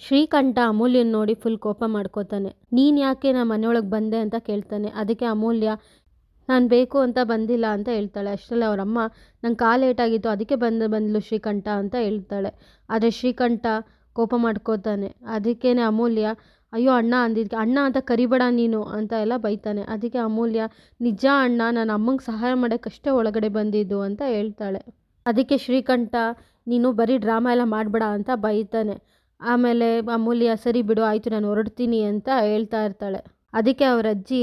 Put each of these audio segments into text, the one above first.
ಶ್ರೀಕಂಠ ಅಮೂಲ್ಯನ ನೋಡಿ ಫುಲ್ ಕೋಪ ಮಾಡ್ಕೋತಾನೆ. ನೀನು ಯಾಕೆ ನಮ್ಮ ಮನೆಯೊಳಗೆ ಬಂದೆ ಅಂತ ಕೇಳ್ತಾನೆ. ಅದಕ್ಕೆ ಅಮೂಲ್ಯ ನಾನು ಬೇಕು ಅಂತ ಬಂದಿಲ್ಲ ಅಂತ ಹೇಳ್ತಾಳೆ. ಅಷ್ಟರಲ್ಲಿ ಅವರಮ್ಮ ನಂಗೆ ಕಾಲು ಏಟಾಗಿತ್ತು ಅದಕ್ಕೆ ಬಂದಳು ಶ್ರೀಕಂಠ ಅಂತ ಹೇಳ್ತಾಳೆ. ಆದರೆ ಶ್ರೀಕಂಠ ಕೋಪ ಮಾಡ್ಕೋತಾನೆ. ಅದಕ್ಕೇನೆ ಅಮೂಲ್ಯ ಅಯ್ಯೋ ಅಣ್ಣ ಅಂದಿದ್ದಕ್ಕೆ ಅಣ್ಣ ಅಂತ ಕರಿಬೇಡ ನೀನು ಅಂತ ಎಲ್ಲ ಬೈತಾನೆ. ಅದಕ್ಕೆ ಅಮೂಲ್ಯ ನಿಜ ಅಣ್ಣ ನಾನು ಅಮ್ಮಂಗೆ ಸಹಾಯ ಮಾಡೋಕ್ಕಷ್ಟೇ ಒಳಗಡೆ ಬಂದಿದ್ದು ಅಂತ ಹೇಳ್ತಾಳೆ. ಅದಕ್ಕೆ ಶ್ರೀಕಂಠ ನೀನು ಬರೀ ಡ್ರಾಮಾ ಎಲ್ಲ ಮಾಡಬೇಡ ಅಂತ ಬೈತಾನೆ. ಆಮೇಲೆ ಅಮೂಲ್ಯ ಸರಿ ಬಿಡು ಆಯಿತು ನಾನು ಹೊರಡ್ತೀನಿ ಅಂತ ಹೇಳ್ತಾ ಇರ್ತಾಳೆ. ಅದಕ್ಕೆ ಅವ್ರ ಅಜ್ಜಿ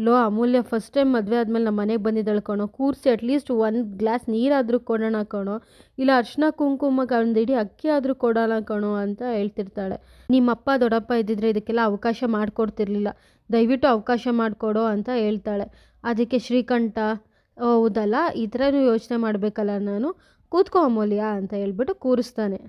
ಲೋ ಅಮೂಲ್ಯ ಫಸ್ಟ್ ಟೈಮ್ ಮದುವೆ ಆದಮೇಲೆ ನಮ್ಮ ಮನೆಗೆ ಬಂದಿದ್ದಾಳೆ ಕಣೋ, ಕೂರಿಸಿ ಅಟ್ಲೀಸ್ಟ್ ಒಂದು ಗ್ಲಾಸ್ ನೀರಾದರೂ ಕೊಡೋಣ ಕಣೋ, ಇಲ್ಲ ಅರ್ಶಿನ ಕುಂಕುಮಕ್ಕೆ ಒಂದು ಇಡೀ ಅಕ್ಕಿ ಆದರೂ ಕೊಡೋಣ ಕಣೋ ಅಂತ ಹೇಳ್ತಿರ್ತಾಳೆ. ನಿಮ್ಮಪ್ಪ ದೊಡ್ಡಪ್ಪ ಇದ್ದಿದ್ರೆ ಇದಕ್ಕೆಲ್ಲ ಅವಕಾಶ ಮಾಡಿಕೊಡ್ತಿರ್ಲಿಲ್ಲ, ದಯವಿಟ್ಟು ಅವಕಾಶ ಮಾಡಿಕೊಡೋ ಅಂತ ಹೇಳ್ತಾಳೆ. ಅದಕ್ಕೆ ಶ್ರೀಕಂಠ ಹೌದಲ್ಲ ಈ ಥರನೂ ಯೋಚನೆ ಮಾಡಬೇಕಲ್ಲ ನಾನು, ಕೂತ್ಕೋ ಅಮೂಲ್ಯ ಅಂತ ಹೇಳ್ಬಿಟ್ಟು ಕೂರಿಸ್ತಾನೆ.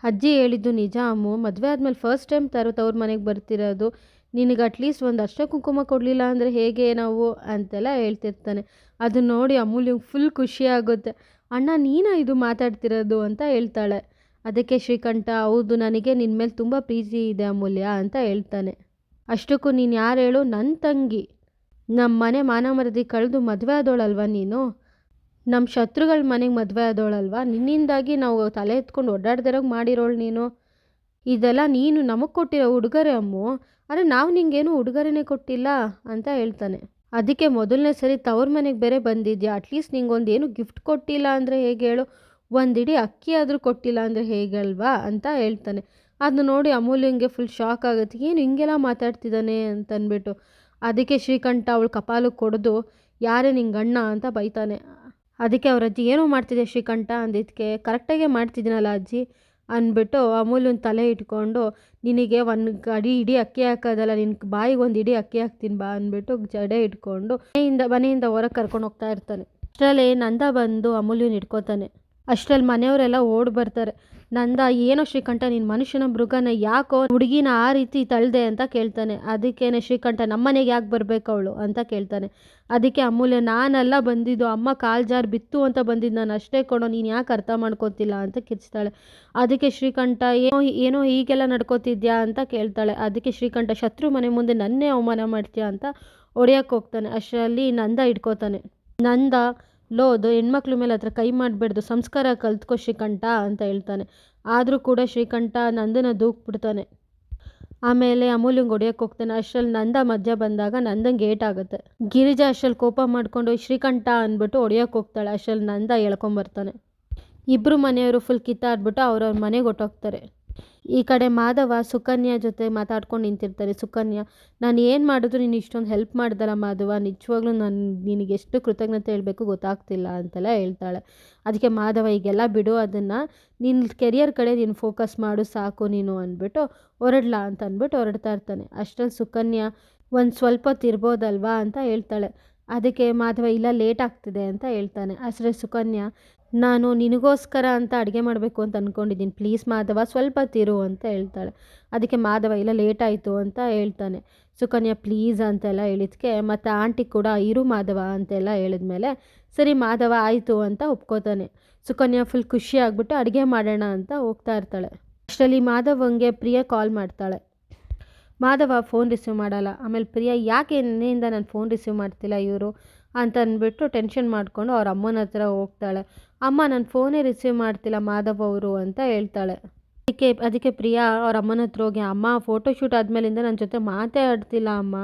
ಅಜ್ಜಿ ಹೇಳಿದ್ದು ನಿಜ ಅಮ್ಮು, ಮದುವೆ ಆದಮೇಲೆ ಫಸ್ಟ್ ಟೈಮ್ ತವ್ರ ಮನೆಗೆ ಬರ್ತಿರೋದು, ನಿನಗೆ ಅಟ್ಲೀಸ್ಟ್ ಒಂದು ಅರ್ಶಿನ ಕುಂಕುಮ ಕೊಡಲಿಲ್ಲ ಅಂದರೆ ಹೇಗೆ ನಾವು ಅಂತೆಲ್ಲ ಹೇಳ್ತಿರ್ತಾನೆ. ಅದನ್ನ ನೋಡಿ ಅಮೂಲ್ಯಂಗೆ ಫುಲ್ ಖುಷಿಯಾಗುತ್ತೆ. ಅಣ್ಣ ನೀನಾ ಇದು ಮಾತಾಡ್ತಿರೋದು ಅಂತ ಹೇಳ್ತಾಳೆ. ಅದಕ್ಕೆ ಶ್ರೀಕಂಠ ಹೌದು ನನಗೆ ನಿನ್ನ ಮೇಲೆ ತುಂಬ ಪ್ರೀತಿ ಇದೆ ಅಮೂಲ್ಯ ಅಂತ ಹೇಳ್ತಾನೆ. ಅಷ್ಟಕ್ಕೂ ನೀನು ಯಾರು ಹೇಳು, ನನ್ನ ತಂಗಿ, ನಮ್ಮ ಮನೆ ಮಾನ ಮರ್ಯಾದೆ ಕಳೆದು ಮದುವೆ ಆದೋಳಲ್ವ ನೀನು, ನಮ್ಮ ಶತ್ರುಗಳ ಮನೆಗೆ ಮದುವೆ ಆದೋಳಲ್ವ, ನಿನ್ನಿಂದಾಗಿ ನಾವು ತಲೆ ಎತ್ಕೊಂಡು ಓಡಾಡ್ದಿರೋಗಿ ಮಾಡಿರೋಳು ನೀನು, ಇದೆಲ್ಲ ನೀನು ನಮಗೆ ಕೊಟ್ಟಿರೋ ಉಡುಗೊರೆ ಅಮ್ಮು, ಆದರೆ ನಾವು ನಿಂಗೇನು ಉಡುಗೊರೆನೇ ಕೊಟ್ಟಿಲ್ಲ ಅಂತ ಹೇಳ್ತಾನೆ. ಅದಕ್ಕೆ ಮೊದಲನೇ ಸರಿ ತವ್ರ ಮನೆಗೆ ಬೇರೆ ಬಂದಿದ್ಯಾ, ಅಟ್ಲೀಸ್ಟ್ ನಿಂಗೊಂದು ಏನು ಗಿಫ್ಟ್ ಕೊಟ್ಟಿಲ್ಲ ಅಂದರೆ ಹೇಗೆ ಹೇಳು, ಒಂದಿಡೀ ಅಕ್ಕಿ ಆದರೂ ಕೊಟ್ಟಿಲ್ಲ ಅಂದರೆ ಹೇಗಲ್ವಾ ಅಂತ ಹೇಳ್ತಾನೆ. ಅದನ್ನ ನೋಡಿ ಅಮೂಲ್ಯಂಗೆ ಫುಲ್ ಶಾಕ್ ಆಗುತ್ತೆ, ಏನು ಹಿಂಗೆಲ್ಲ ಮಾತಾಡ್ತಿದ್ದಾನೆ ಅಂತಂದ್ಬಿಟ್ಟು. ಅದಕ್ಕೆ ಶ್ರೀಕಂಠ ಅವಳು ಕಪಾಲಕ್ಕೆ ಕೊಡೋದು ಯಾರೇ ನಿಂಗೆ ಅಣ್ಣ ಅಂತ ಬೈತಾನೆ. ಅದಕ್ಕೆ ಅವ್ರ ಅಜ್ಜಿ ಏನೋ ಮಾಡ್ತಿದ್ದೆ ಶ್ರೀಕಂಠ ಅಂದಿದ್ದಕ್ಕೆ ಕರೆಕ್ಟಾಗೇ ಮಾಡ್ತಿದ್ದೀನಲ್ಲ ಅಜ್ಜಿ ಅಂದ್ಬಿಟ್ಟು ಅಮೂಲ್ಯನ ತಲೆ ಇಟ್ಕೊಂಡು ನಿನಗೆ ಒಂದು ಇಡೀ ಅಕ್ಕಿ ಹಾಕೋದಲ್ಲ, ನಿನ್ನ ಬಾಯಿಗೆ ಒಂದು ಇಡೀ ಅಕ್ಕಿ ಹಾಕ್ತೀನಿ ಬಾ ಅಂದ್ಬಿಟ್ಟು ಜಡೆ ಇಟ್ಕೊಂಡು ಮನೆಯಿಂದ ಹೊರಗೆ ಕರ್ಕೊಂಡು ಹೋಗ್ತಾ ಇರ್ತಾನೆ. ಅಷ್ಟರಲ್ಲಿ ನಂದ ಬಂದು ಅಮೂಲ್ಯನ ಇಟ್ಕೋತಾನೆ. ಅಷ್ಟರಲ್ಲಿ ಮನೆಯವರೆಲ್ಲ ಓಡಿ ಬರ್ತಾರೆ. ನಂದ ಏನೋ ಶ್ರೀಕಂಠ ನೀನು ಮನುಷ್ಯನ ಮೃಗನ ಯಾಕೋ ಹುಡುಗಿನ ಆ ರೀತಿ ತಳ್ದೆ ಅಂತ ಕೇಳ್ತಾನೆ. ಅದಕ್ಕೇನೆ ಶ್ರೀಕಂಠ ನಮ್ಮನೆಗೆ ಯಾಕೆ ಬರಬೇಕು ಅವಳು ಅಂತ ಕೇಳ್ತಾನೆ. ಅದಕ್ಕೆ ಅಮೂಲ್ಯ ನಾನೆಲ್ಲ ಬಂದಿದ್ದು ಅಮ್ಮ ಕಾಲು ಜಾರು ಬಿತ್ತು ಅಂತ ಬಂದಿದ್ದು ನಾನು ಅಷ್ಟೇ ಕೊಡೋ, ನೀನು ಯಾಕೆ ಅರ್ಥ ಮಾಡ್ಕೋತಿಲ್ಲ ಅಂತ ಕಿರ್ಚ್ತಾಳೆ. ಅದಕ್ಕೆ ಶ್ರೀಕಂಠ ಏನೋ ಹೀಗೆಲ್ಲ ನಡ್ಕೋತಿದ್ಯಾ ಅಂತ ಕೇಳ್ತಾಳೆ. ಅದಕ್ಕೆ ಶ್ರೀಕಂಠ ಶತ್ರು ಮನೆ ಮುಂದೆ ನನ್ನೇ ಅವಮಾನ ಮಾಡ್ತೀಯಾ ಅಂತ ಹೊಡೆಯೋಕ್ಕೆ ಹೋಗ್ತಾನೆ. ಅಷ್ಟರಲ್ಲಿ ನಂದ ಇಟ್ಕೋತಾನೆ. ನಂದ ಲೋದು ಹೆಣ್ಮಕ್ಳ ಮೇಲೆ ಹತ್ರ ಕೈ ಮಾಡಬೇಡ್ದು, ಸಂಸ್ಕಾರ ಕಲ್ತ್ಕೋ ಶ್ರೀಕಂಠ ಅಂತ ಹೇಳ್ತಾನೆ. ಆದರೂ ಕೂಡ ಶ್ರೀಕಂಠ ನಂದನ ದೂಕ್ಬಿಡ್ತಾನೆ. ಆಮೇಲೆ ಅಮೂಲ್ಯಂಗೆ ಹೊಡೆಯೋಕ್ಕೆ ಹೋಗ್ತಾನೆ. ಅಷ್ಟರಲ್ಲಿ ನಂದ ಮಧ್ಯ ಬಂದಾಗ ನಂದಂಗೆ ಏಟಾಗುತ್ತೆ. ಗಿರಿಜಾ ಅಷ್ಟರಲ್ಲಿ ಕೋಪ ಮಾಡಿಕೊಂಡು ಶ್ರೀಕಂಠ ಅಂದ್ಬಿಟ್ಟು ಹೊಡೆಯೋಕ್ಕೆ ಹೋಗ್ತಾಳೆ. ಅಷ್ಟರಲ್ಲಿ ನಂದ ಎಳ್ಕೊಂಬರ್ತಾನೆ. ಇಬ್ಬರು ಮನೆಯವರು ಫುಲ್ ಕಿತ್ತಾಡ್ಬಿಟ್ಟು ಅವ್ರವ್ರ ಮನೆಗೆ ಹೊಟ್ಟೋಗ್ತಾರೆ. ಈ ಕಡೆ ಮಾಧವ ಸುಕನ್ಯಾ ಜೊತೆ ಮಾತಾಡ್ಕೊಂಡು ನಿಂತಿರ್ತಾರೆ. ಸುಕನ್ಯಾ ನಾನು ಏನು ಮಾಡಿದ್ರು ನೀನು ಇಷ್ಟೊಂದು ಹೆಲ್ಪ್ ಮಾಡ್ದಲ್ಲ ಮಾಧವ, ನಿಜವಾಗ್ಲೂ ನಾನು ನಿನಗೆ ಎಷ್ಟು ಕೃತಜ್ಞತೆ ಹೇಳಬೇಕು ಗೊತ್ತಾಗ್ತಿಲ್ಲ ಅಂತೆಲ್ಲ ಹೇಳ್ತಾಳೆ. ಅದಕ್ಕೆ ಮಾಧವ ಈಗೆಲ್ಲ ಬಿಡು, ಅದನ್ನು ನಿನ್ನ ಕೆರಿಯರ್ ಕಡೆ ನೀನು ಫೋಕಸ್ ಮಾಡು ಸಾಕು ನೀನು ಅಂದ್ಬಿಟ್ಟು ಹೊರಡ್ಲಾ ಅಂತ ಅಂದ್ಬಿಟ್ಟು ಹೊರಡ್ತಾ ಇರ್ತಾನೆ. ಅಷ್ಟರಲ್ಲಿ ಸುಕನ್ಯಾ ಒಂದು ಸ್ವಲ್ಪ ಹೊತ್ತು ಇರ್ಬೋದಲ್ವಾ ಅಂತ ಹೇಳ್ತಾಳೆ. ಅದಕ್ಕೆ ಮಾಧವ ಇಲ್ಲ ಲೇಟ್ ಆಗ್ತಿದೆ ಅಂತ ಹೇಳ್ತಾನೆ. ಅಷ್ಟರಲ್ಲಿ ಸುಕನ್ಯಾ ನಾನು ನಿನಗೋಸ್ಕರ ಅಂತ ಅಡುಗೆ ಮಾಡಬೇಕು ಅಂತ ಅಂದ್ಕೊಂಡಿದ್ದೀನಿ, ಪ್ಲೀಸ್ ಮಾಧವ ಸ್ವಲ್ಪ ತಿರು ಅಂತ ಹೇಳ್ತಾಳೆ. ಅದಕ್ಕೆ ಮಾಧವ ಇಲ್ಲ ಲೇಟ್ ಆಯಿತು ಅಂತ ಹೇಳ್ತಾನೆ. ಸುಕನ್ಯಾ ಪ್ಲೀಸ್ ಅಂತೆಲ್ಲ ಹೇಳಿದ್ಕೆ ಮತ್ತು ಆಂಟಿ ಕೂಡ ಇರು ಮಾಧವ ಅಂತೆಲ್ಲ ಹೇಳಿದ್ಮೇಲೆ ಸರಿ ಮಾಧವ ಆಯಿತು ಅಂತ ಒಪ್ಕೋತಾನೆ. ಸುಕನ್ಯಾ ಫುಲ್ ಖುಷಿ ಆಗಿಬಿಟ್ಟು ಅಡುಗೆ ಮಾಡೋಣ ಅಂತ ಹೋಗ್ತಾ ಇರ್ತಾಳೆ. ಅಷ್ಟರಲ್ಲಿ ಮಾಧವಂಗೆ ಪ್ರಿಯಾ ಕಾಲ್ ಮಾಡ್ತಾಳೆ. ಮಾಧವ ಫೋನ್ ರಿಸೀವ್ ಮಾಡಲ್ಲ. ಆಮೇಲೆ ಪ್ರಿಯಾ ಯಾಕೆ ನಿನ್ನೆಯಿಂದ ನಾನು ಫೋನ್ ರಿಸೀವ್ ಮಾಡ್ತಿಲ್ಲ ಇವರು ಅಂತ ಅಂದ್ಬಿಟ್ಟು ಟೆನ್ಷನ್ ಮಾಡಿಕೊಂಡು ಅವ್ರ ಅಮ್ಮನ ಹತ್ರ ಹೋಗ್ತಾಳೆ. ಅಮ್ಮ ನಾನು ಫೋನೇ ರಿಸೀವ್ ಮಾಡ್ತಿಲ್ಲ ಮಾಧವ್ ಅವರು ಅಂತ ಹೇಳ್ತಾಳೆ. ಅದಕ್ಕೆ ಪ್ರಿಯಾ ಅವ್ರ ಅಮ್ಮನ ಹತ್ರ ಹೋಗಿ ಅಮ್ಮ ಫೋಟೋಶೂಟ್ ಆದಮೇಲಿಂದ ನನ್ನ ಜೊತೆ ಮಾತೇ ಆಡ್ತಿಲ್ಲ ಅಮ್ಮ,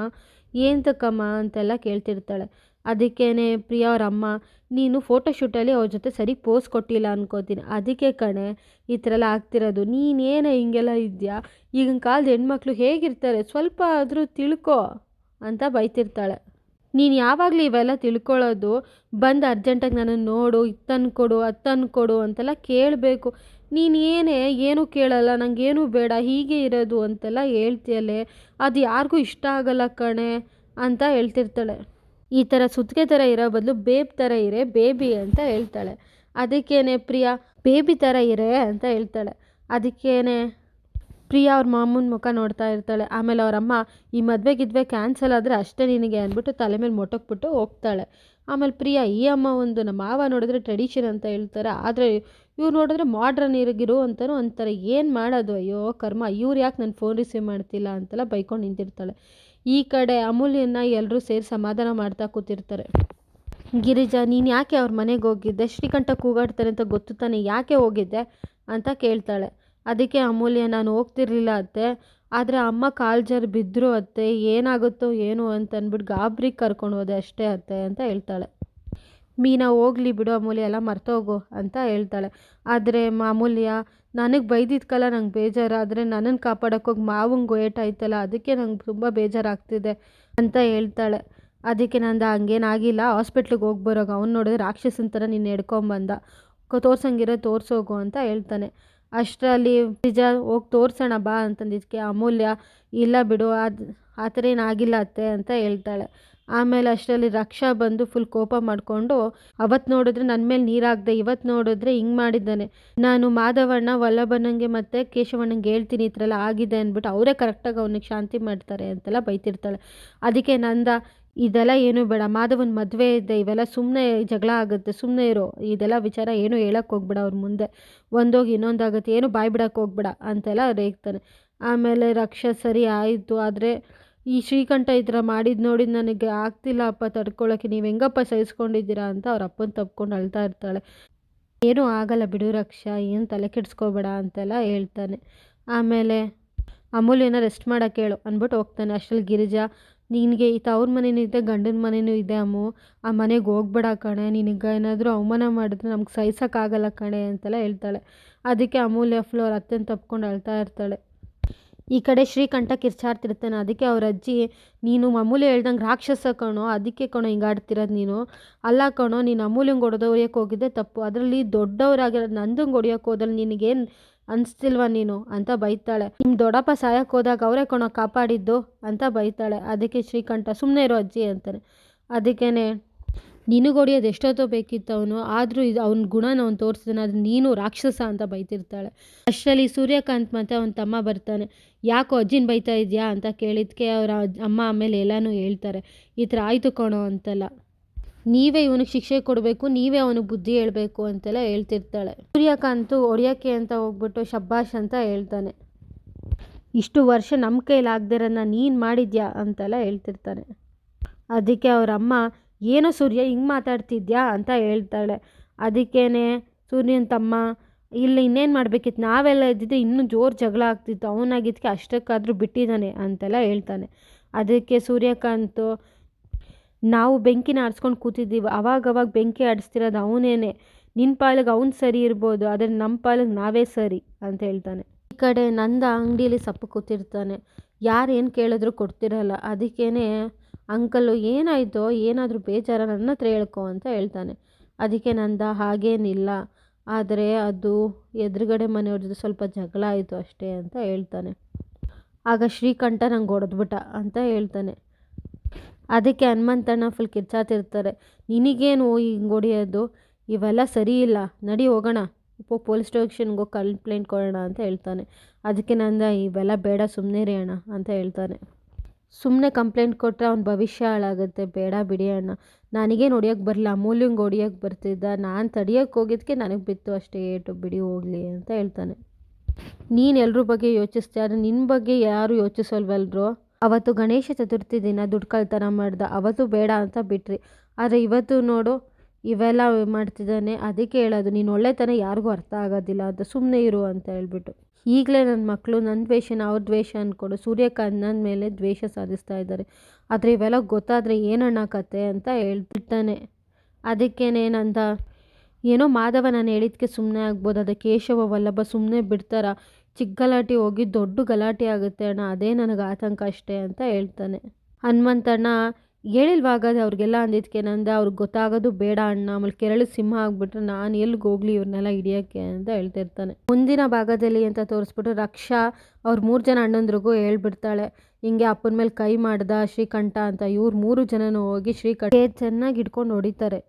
ಏಂತಕ್ಕಮ್ಮ ಅಂತೆಲ್ಲ ಕೇಳ್ತಿರ್ತಾಳೆ. ಅದಕ್ಕೇ ಪ್ರಿಯಾ ಅವ್ರ ಅಮ್ಮ ನೀನು ಫೋಟೋಶೂಟಲ್ಲಿ ಅವ್ರ ಜೊತೆ ಸರಿ ಪೋಸ್ ಕೊಟ್ಟಿಲ್ಲ ಅನ್ಕೋತೀನಿ, ಅದಕ್ಕೆ ಕಣೆ ಈ ಥರ ಎಲ್ಲ ಆಗ್ತಿರೋದು, ನೀನೇನೇ ಹಿಂಗೆಲ್ಲ ಇದೆಯಾ, ಈಗಿನ ಕಾಲದ ಹೆಣ್ಮಕ್ಳು ಹೇಗಿರ್ತಾರೆ ಸ್ವಲ್ಪ ಆದರೂ ತಿಳ್ಕೊ ಅಂತ ಬೈತಿರ್ತಾಳೆ. ನೀನು ಯಾವಾಗಲೂ ಇವೆಲ್ಲ ತಿಳ್ಕೊಳ್ಳೋದು ಬಂದು ಅರ್ಜೆಂಟಾಗಿ ನನ್ನನ್ನು ನೋಡು, ಇತ್ತನ್ನು ಕೊಡು ಅತ್ತನ್ನು ಕೊಡು ಅಂತೆಲ್ಲ ಕೇಳಬೇಕು, ನೀನು ಏನೂ ಕೇಳಲ್ಲ, ನನಗೇನೂ ಬೇಡ ಹೀಗೆ ಇರೋದು ಅಂತೆಲ್ಲ ಹೇಳ್ತೀಯಲ್ಲೇ, ಅದು ಯಾರಿಗೂ ಇಷ್ಟ ಆಗಲ್ಲ ಕಣೆ ಅಂತ ಹೇಳ್ತಿರ್ತಾಳೆ. ಈ ಥರ ಸುತ್ತಿಗೆ ಥರ ಇರೋ ಬದಲು ಬೇಬ್ ಥರ ಇರೇ ಬೇಬಿ ಅಂತ ಹೇಳ್ತಾಳೆ. ಅದಕ್ಕೇ ಪ್ರಿಯಾ ಬೇಬಿ ಥರ ಇರೇ ಅಂತ ಹೇಳ್ತಾಳೆ. ಅದಕ್ಕೇ ಪ್ರಿಯಾ ಅವ್ರ ಮಾಮನ ಮುಖ ನೋಡ್ತಾ ಇರ್ತಾಳೆ. ಆಮೇಲೆ ಅವರಮ್ಮ ಈ ಮದುವೆ ಕ್ಯಾನ್ಸಲ್ ಆದರೆ ಅಷ್ಟೇ ನಿನಗೆ ಅಂದ್ಬಿಟ್ಟು ತಲೆ ಮೇಲೆ ಮೊಟಕ್ಬಿಟ್ಟು ಹೋಗ್ತಾಳೆ. ಆಮೇಲೆ ಪ್ರಿಯಾ ಈ ಅಮ್ಮ ಒಂದು ನಮ್ಮ ಮಾವ ನೋಡಿದ್ರೆ ಟ್ರೆಡಿಷನ್ ಅಂತ ಹೇಳ್ತಾರೆ, ಆದರೆ ಇವ್ರು ನೋಡಿದ್ರೆ ಮಾಡ್ರನ್ ಇರಗಿರು ಅಂತಲೂ ಅಂತಾರೆ. ಏನು ಮಾಡೋದು, ಅಯ್ಯೋ ಕರ್ಮ, ಇವ್ರು ಯಾಕೆ ನನ್ನ ಫೋನ್ ರಿಸೀವ್ ಮಾಡ್ತಿಲ್ಲ ಅಂತೆಲ್ಲ ಬೈಕೊಂಡು ನಿಂತಿರ್ತಾಳೆ. ಈ ಕಡೆ ಅಮೂಲ್ಯನ ಎಲ್ಲರೂ ಸೇರಿ ಸಮಾಧಾನ ಮಾಡ್ತಾ ಕೂತಿರ್ತಾರೆ. ಗಿರಿಜಾ, ನೀನು ಯಾಕೆ ಅವ್ರ ಮನೆಗೆ ಹೋಗಿದ್ದೆ? ಶ್ರೀಕಂಠ ಕೂಗಾಡ್ತಾರೆ ಅಂತ ಗೊತ್ತು ತಾನೆ, ಯಾಕೆ ಹೋಗಿದ್ದೆ ಅಂತ ಕೇಳ್ತಾಳೆ. ಅದಕ್ಕೆ ಅಮೂಲ್ಯ, ನಾನು ಹೋಗ್ತಿರ್ಲಿಲ್ಲ ಅತ್ತೆ, ಆದರೆ ಅಮ್ಮ ಕಾಲು ಜಾರಿ ಬಿದ್ದರು ಅತ್ತೆ, ಏನಾಗುತ್ತೋ ಏನು ಅಂತ ಅಂದ್ಬಿಟ್ಟು ಗಾಬ್ರಿಗೆ ಕರ್ಕೊಂಡು ಹೋದೆ ಅಷ್ಟೇ ಅತ್ತೆ ಅಂತ ಹೇಳ್ತಾಳೆ. ಮೀನಾ, ಹೋಗ್ಲಿ ಬಿಡು ಅಮೂಲ್ಯ, ಎಲ್ಲ ಮರ್ತೋಗು ಅಂತ ಹೇಳ್ತಾಳೆ. ಆದರೆ ಅಮೂಲ್ಯ, ನನಗೆ ಬೈದಿದ್ಕಲ್ಲ ನಂಗೆ ಬೇಜಾರು, ಆದರೆ ನನ್ನನ್ನು ಕಾಪಾಡೋಕ್ಕೋಗಿ ಮಾವಂಗೆ ಏಟಾಯ್ತಲ್ಲ, ಅದಕ್ಕೆ ನಂಗೆ ತುಂಬ ಬೇಜಾರಾಗ್ತಿದೆ ಅಂತ ಹೇಳ್ತಾಳೆ. ಅದಕ್ಕೆ ನಂದು ಹಂಗೇನಾಗಿಲ್ಲ, ಹಾಸ್ಪಿಟ್ಲಿಗೆ ಹೋಗಿ ಬರೋಗ, ಅವ್ನು ನೋಡಿದ್ರೆ ರಾಕ್ಷಸನ ಥರ ನೀನು ಹಿಡ್ಕೊಂಬಂದ, ತೋರ್ಸಂಗಿರೋ ತೋರಿಸೋಗು ಅಂತ ಹೇಳ್ತಾನೆ. ಅಷ್ಟರಲ್ಲಿ ನಿಜ ಹೋಗಿ ತೋರಿಸೋಣ ಬಾ ಅಂತಂದಿದ್ದಕ್ಕೆ ಅಮೂಲ್ಯ, ಇಲ್ಲ ಬಿಡು, ಆ ಥರ ಏನಾಗಿಲ್ಲ ಅತ್ತೆ ಅಂತ ಹೇಳ್ತಾಳೆ. ಆಮೇಲೆ ಅಷ್ಟರಲ್ಲಿ ರಕ್ಷಾ ಬಂದು ಫುಲ್ ಕೋಪ ಮಾಡಿಕೊಂಡು, ಅವತ್ತು ನೋಡಿದ್ರೆ ನನ್ನ ಮೇಲೆ ನೀರಾಗದೆ, ಇವತ್ತು ನೋಡಿದ್ರೆ ಹಿಂಗೆ ಮಾಡಿದ್ದಾನೆ, ನಾನು ಮಾಧವಣ್ಣ ವಲ್ಲಭಣ್ಣಂಗೆ ಮತ್ತು ಕೇಶವಣ್ಣಂಗೆ ಹೇಳ್ತೀನಿ ಈ ಥರ ಎಲ್ಲ ಆಗಿದೆ ಅಂದ್ಬಿಟ್ಟು ಅವರೇ ಕರೆಕ್ಟಾಗಿ ಅವನಿಗೆ ಶಾಂತಿ ಮಾಡ್ತಾರೆ ಅಂತೆಲ್ಲ ಬೈತಿರ್ತಾಳೆ. ಅದಕ್ಕೆ ನಂದ, ಇದೆಲ್ಲ ಏನೂ ಬೇಡ, ಮಾಧವನ ಮದುವೆ ಇದೆ, ಇವೆಲ್ಲ ಸುಮ್ಮನೆ ಜಗಳ ಆಗುತ್ತೆ, ಸುಮ್ಮನೆ ಇರೋ, ಇದೆಲ್ಲ ವಿಚಾರ ಏನೂ ಹೇಳಕ್ಕೆ ಹೋಗ್ಬೇಡ ಅವ್ರ ಮುಂದೆ, ಒಂದೋಗಿ ಇನ್ನೊಂದಾಗುತ್ತೆ, ಏನು ಬಾಯ್ ಬಿಡೋಕ್ಕೆ ಹೋಗ್ಬೇಡ ಅಂತೆಲ್ಲ ರೇಗ್ತಾನೆ. ಆಮೇಲೆ ರಕ್ಷಾ, ಸರಿ ಆಯಿತು, ಆದರೆ ಈ ಶ್ರೀಕಂಠ ಈ ಥರ ಮಾಡಿದ್ದು ನೋಡಿ ನನಗೆ ಆಗ್ತಿಲ್ಲ ಅಪ್ಪ ತಡ್ಕೊಳ್ಳೋಕ್ಕೆ, ನೀವು ಹೆಂಗಪ್ಪ ಸಹಿಸ್ಕೊಂಡಿದ್ದೀರಾ ಅಂತ ಅವ್ರ ಅಪ್ಪನ ತಪ್ಕೊಂಡು ಅಳ್ತಾ ಇರ್ತಾಳೆ. ಏನೂ ಆಗಲ್ಲ ಬಿಡು ರಕ್ಷಾ, ಏನು ತಲೆ ಕೆಡಿಸ್ಕೋಬೇಡ ಅಂತೆಲ್ಲ ಹೇಳ್ತಾನೆ. ಆಮೇಲೆ ಅಮೂಲ್ಯನ ರೆಸ್ಟ್ ಮಾಡೋಕ್ಕೆ ಹೇಳು ಅಂದ್ಬಿಟ್ಟು ಹೋಗ್ತಾನೆ. ಅಷ್ಟರಲ್ಲಿ ಗಿರಿಜಾ, ನಿನಗೆ ಈ ತವ್ರ ಮನೇನೂ ಇದೆ, ಗಂಡನ ಮನೇನೂ ಇದೆ ಅಮ್ಮು, ಆ ಮನೆಗೆ ಹೋಗ್ಬೇಡ ಕಣೆ, ನಿನಗೆ ಏನಾದರೂ ಅವಮಾನ ಮಾಡಿದ್ರೆ ನಮ್ಗೆ ಸಹಿಸೋಕ್ಕಾಗಲ್ಲ ಕಣೆ ಅಂತೆಲ್ಲ ಹೇಳ್ತಾಳೆ. ಅದಕ್ಕೆ ಅಮೂಲ್ಯ ಫುಲ್ ಅವ್ರ ಅತ್ತೆನ ತಪ್ಕೊಂಡು ಅಳ್ತಾ ಇರ್ತಾಳೆ. ಈ ಕಡೆ ಶ್ರೀಕಂಠ ಕಿರ್ಚಾಡ್ತಿರ್ತಾನೆ. ಅದಕ್ಕೆ ಅವ್ರ ಅಜ್ಜಿ, ನೀನು ಅಮೂಲ್ಯ ಹೇಳ್ದಂಗೆ ರಾಕ್ಷಸ ಕಣೋ, ಅದಕ್ಕೆ ಕಣೋ ಹಿಂಗೆ ಆಡ್ತಿರೋದು ನೀನು, ಅಲ್ಲ ಕಣೋ, ನೀನು ಅಮೂಲ್ಯಂಗೆ ಹೊಡೆದವ್ರಿಗೆ ಹೋಗಿದ್ದೆ ತಪ್ಪು, ಅದರಲ್ಲಿ ದೊಡ್ಡವರಾಗಿರೋದು ನಂದಂಗೆ ಹೊಡಿಯೋಕೆ ಹೋದಲ್ಲಿ ನಿನಗೇನು ಅನಿಸ್ತಿಲ್ವ ನೀನು ಅಂತ ಬೈತಾಳೆ. ನಿಮ್ಮ ದೊಡ್ಡಪ್ಪ ಸಾಯಕ್ಕೆ ಹೋದಾಗ ಅವರೇ ಕಣೋ ಕಾಪಾಡಿದ್ದು ಅಂತ ಬೈತಾಳೆ. ಅದಕ್ಕೆ ಶ್ರೀಕಂಠ, ಸುಮ್ಮನೆ ಇರೋ ಅಜ್ಜಿ ಅಂತಾನೆ. ಅದಕ್ಕೇ, ನಿನಗೆ ಹೊಡಿಯೋದು ಎಷ್ಟೊತ್ತೋ ಬೇಕಿತ್ತು ಅವನು, ಆದರೂ ಇದು ಅವ್ನ ಗುಣನ ಅವ್ನು ತೋರಿಸ್ತಾನೆ, ಅದು ನೀನು ರಾಕ್ಷಸ ಅಂತ ಬೈತಿರ್ತಾಳೆ. ಅಷ್ಟರಲ್ಲಿ ಸೂರ್ಯಕಾಂತ್ ಮತ್ತು ಅವನ ತಮ್ಮ ಬರ್ತಾನೆ. ಯಾಕೋ ಅಜ್ಜಿನ ಬೈತಾ ಇದೆಯಾ ಅಂತ ಕೇಳಿದ್ಕೆ ಅವರ ಅಮ್ಮ ಆಮೇಲೆ ಎಲ್ಲನೂ ಹೇಳ್ತಾರೆ, ಈ ಥರ ಆಯಿತು ಕಣೋ ಅಂತೆಲ್ಲ, ನೀವೇ ಇವನಿಗೆ ಶಿಕ್ಷೆ ಕೊಡಬೇಕು, ನೀವೇ ಅವನಿಗೆ ಬುದ್ಧಿ ಹೇಳಬೇಕು ಅಂತೆಲ್ಲ ಹೇಳ್ತಿರ್ತಾಳೆ. ಸೂರ್ಯಕಾಂತು ಹೊಡಿಯೋಕ್ಕೆ ಅಂತ ಹೋಗ್ಬಿಟ್ಟು ಶಬ್ಬಾಷ್ ಅಂತ ಹೇಳ್ತಾನೆ. ಇಷ್ಟು ವರ್ಷ ನಮ್ಮ ಕೈಲಾಗದಿರೋದನ್ನ ನೀನು ಮಾಡಿದ್ಯಾ ಅಂತೆಲ್ಲ ಹೇಳ್ತಿರ್ತಾನೆ. ಅದಕ್ಕೆ ಅವರ ಅಮ್ಮ, ಏನೋ ಸೂರ್ಯ ಹಿಂಗೆ ಮಾತಾಡ್ತಿದ್ಯಾ ಅಂತ ಹೇಳ್ತಾಳೆ. ಅದಕ್ಕೇ ಸೂರ್ಯನ ತಮ್ಮ, ಇಲ್ಲ ಇನ್ನೇನು ಮಾಡಬೇಕಿತ್ತು, ನಾವೆಲ್ಲ ಇದ್ದಿದ್ದೆ ಇನ್ನೂ ಜೋರು ಜಗಳ ಆಗ್ತಿತ್ತು, ಅವನಾಗಿದ್ದಕ್ಕೆ ಅಷ್ಟಕ್ಕಾದರೂ ಬಿಟ್ಟಿದ್ದಾನೆ ಅಂತೆಲ್ಲ ಹೇಳ್ತಾನೆ. ಅದಕ್ಕೆ ಸೂರ್ಯಕಾಂತು, ನಾವು ಬೆಂಕಿನ ಆಡಿಸ್ಕೊಂಡು ಕೂತಿದ್ದೀವಿ, ಅವಾಗವಾಗ ಬೆಂಕಿ ಆಡಿಸ್ತಿರೋದು ಅವನೇನೆ, ನಿನ್ನ ಪಾಲಿಗೆ ಅವ್ನು ಸರಿ ಇರ್ಬೋದು, ಆದರೆ ನಮ್ಮ ಪಾಲಿಗೆ ನಾವೇ ಸರಿ ಅಂತ ಹೇಳ್ತಾನೆ. ಈ ಕಡೆ ನಂದ ಅಂಗಡಿಯಲ್ಲಿ ಸಪ್ಪು ಕೂತಿರ್ತಾನೆ. ಯಾರು ಏನು ಕೇಳಿದ್ರು ಕೊಡ್ತಿರಲ್ಲ. ಅದಕ್ಕೇ ಅಂಕಲು, ಏನಾಯಿತೋ, ಏನಾದರೂ ಬೇಜಾರ, ನನ್ನ ಹತ್ರ ಹೇಳ್ಕೊ ಅಂತ ಹೇಳ್ತಾನೆ. ಅದಕ್ಕೆ ನಂದ, ಹಾಗೇನಿಲ್ಲ, ಆದರೆ ಅದು ಎದುರುಗಡೆ ಮನೆಯವ್ರ ಜೊತೆ ಸ್ವಲ್ಪ ಜಗಳ ಆಯಿತು ಅಷ್ಟೇ ಅಂತ ಹೇಳ್ತಾನೆ. ಆಗ ಶ್ರೀಕಂಠ ನಂಗೆ ಹೊಡೆದ್ಬಿಟ್ಟ ಅಂತ ಹೇಳ್ತಾನೆ. ಅದಕ್ಕೆ ಹನುಮಂತಣ್ಣ ಫುಲ್ ಕಿರ್ಚಾತಿರ್ತಾರೆ. ನಿನಗೇನು ಹಿಂಗೆ ಹೊಡಿಯೋದು, ಇವೆಲ್ಲ ಸರಿ ಇಲ್ಲ, ನಡಿ ಹೋಗೋಣ, ಪೊಲೀಸ್ ಸ್ಟೇಷನ್ಗೆ ಹೋಗಿ ಕಂಪ್ಲೇಂಟ್ ಕೊಡೋಣ ಅಂತ ಹೇಳ್ತಾನೆ. ಅದಕ್ಕೆ ನಂದ, ಇವೆಲ್ಲ ಬೇಡ, ಸುಮ್ಮನೆ ರೀ ಅಣ್ಣ ಅಂತ ಹೇಳ್ತಾನೆ. ಸುಮ್ಮನೆ ಕಂಪ್ಲೇಂಟ್ ಕೊಟ್ಟರೆ ಅವ್ನ ಭವಿಷ್ಯ ಹಾಳಾಗುತ್ತೆ, ಬೇಡ ಬಿಡಿ ಅಣ್ಣ, ನನಗೇನು ಹೊಡಿಯೋಕ್ಕೆ ಬರಲ್ಲ, ಅಮೂಲ್ಯಂಗೆ ಹೊಡಿಯೋಕ್ಕೆ ಬರ್ತಿದ್ದ, ನಾನು ತಡಿಯೋಕ್ಕೆ ಹೋಗಿದ್ದಕ್ಕೆ ನನಗೆ ಬಿತ್ತು ಅಷ್ಟೇ ಏಟು, ಬಿಡಿ ಹೋಗಲಿ ಅಂತ ಹೇಳ್ತಾನೆ. ನೀನು ಎಲ್ರ ಬಗ್ಗೆ ಯೋಚಿಸ್ತೀಯ, ಆದರೆ ನಿನ್ನ ಬಗ್ಗೆ ಯಾರು ಯೋಚಿಸಲ್ವಲ್ರೋ, ಅವತ್ತು ಗಣೇಶ ಚತುರ್ಥಿ ದಿನ ದುಡ್ಡು ಕಳ್ತನ ಮಾಡ್ದ, ಅವತ್ತು ಬೇಡ ಅಂತ ಬಿಟ್ರಿ, ಆದರೆ ಇವತ್ತು ನೋಡು ಇವೆಲ್ಲ ಮಾಡ್ತಿದ್ದಾನೆ. ಅದಕ್ಕೆ ಹೇಳೋದು, ನೀನು ಒಳ್ಳೆತನ ಯಾರಿಗೂ ಅರ್ಥ ಆಗೋದಿಲ್ಲ ಅಂತ, ಸುಮ್ಮನೆ ಇರು ಅಂತ ಹೇಳ್ಬಿಟ್ಟು. ಈಗಲೇ ನನ್ನ ಮಕ್ಕಳು ನನ್ನ ದ್ವೇಷನ ಅವ್ರ ದ್ವೇಷ ಅಂದ್ಕೊಂಡು ಸೂರ್ಯಕಾಂತ್ ನನ್ನ ಮೇಲೆ ದ್ವೇಷ ಸಾಧಿಸ್ತಾ ಇದ್ದಾರೆ, ಆದರೆ ಇವೆಲ್ಲ ಗೊತ್ತಾದರೆ ಏನಣ್ಣ ಕತೆ ಅಂತ ಹೇಳ್ತಾನೆ. ಅದಕ್ಕೇನೇನಂತ, ಏನೋ ಮಾಧವ ನಾನು ಹೇಳಿದ್ಕೆ ಸುಮ್ಮನೆ ಆಗ್ಬೋದು, ಅದಕ್ಕೆ ಕೇಶವ ವಲ್ಲಭ ಸುಮ್ಮನೆ ಬಿಡ್ತಾರ, ಚಿಕ್ಕ ಗಲಾಟೆ ಹೋಗಿ ದೊಡ್ಡ ಗಲಾಟೆ ಆಗುತ್ತೆ ಅಣ್ಣ, ಅದೇ ನನಗೆ ಆತಂಕ ಅಷ್ಟೇ ಅಂತ ಹೇಳ್ತಾನೆ. ಹನುಮಂತಣ್ಣ, ಹೇಳಿಲ್ವಾಗದೆ ಅವ್ರಿಗೆಲ್ಲ ಅಂದಿದ್ದಕ್ಕೆ ನಂದ, ಅವ್ರಿಗೆ ಗೊತ್ತಾಗೋದು ಬೇಡ ಅಣ್ಣ, ಆಮೇಲೆ ಕೆರಳು ಸಿಂಹ ಆಗಿಬಿಟ್ರೆ ನಾನು ಎಲ್ಲಿಗೆ ಹೋಗ್ಲಿ ಇವ್ರನ್ನೆಲ್ಲ ಹಿಡಿಯೋಕ್ಕೆ ಅಂತ ಹೇಳ್ತಿರ್ತಾನೆ. ಮುಂದಿನ ಭಾಗದಲ್ಲಿ ಅಂತ ತೋರಿಸ್ಬಿಟ್ಟು ರಕ್ಷಾ ಅವ್ರ 3 ಜನ ಅಣ್ಣಂದ್ರಿಗೂ ಹೇಳ್ಬಿಡ್ತಾಳೆ, ಹಿಂಗೆ ಅಪ್ಪನ ಮೇಲೆ ಕೈ ಮಾಡ್ದ ಶ್ರೀಕಂಠ ಅಂತ. ಇವ್ರು 3 ಜನನೂ ಹೋಗಿ ಶ್ರೀಕಂಠ ಚೆನ್ನಾಗಿ ಹಿಡ್ಕೊಂಡು ಹೊಡಿತಾರೆ.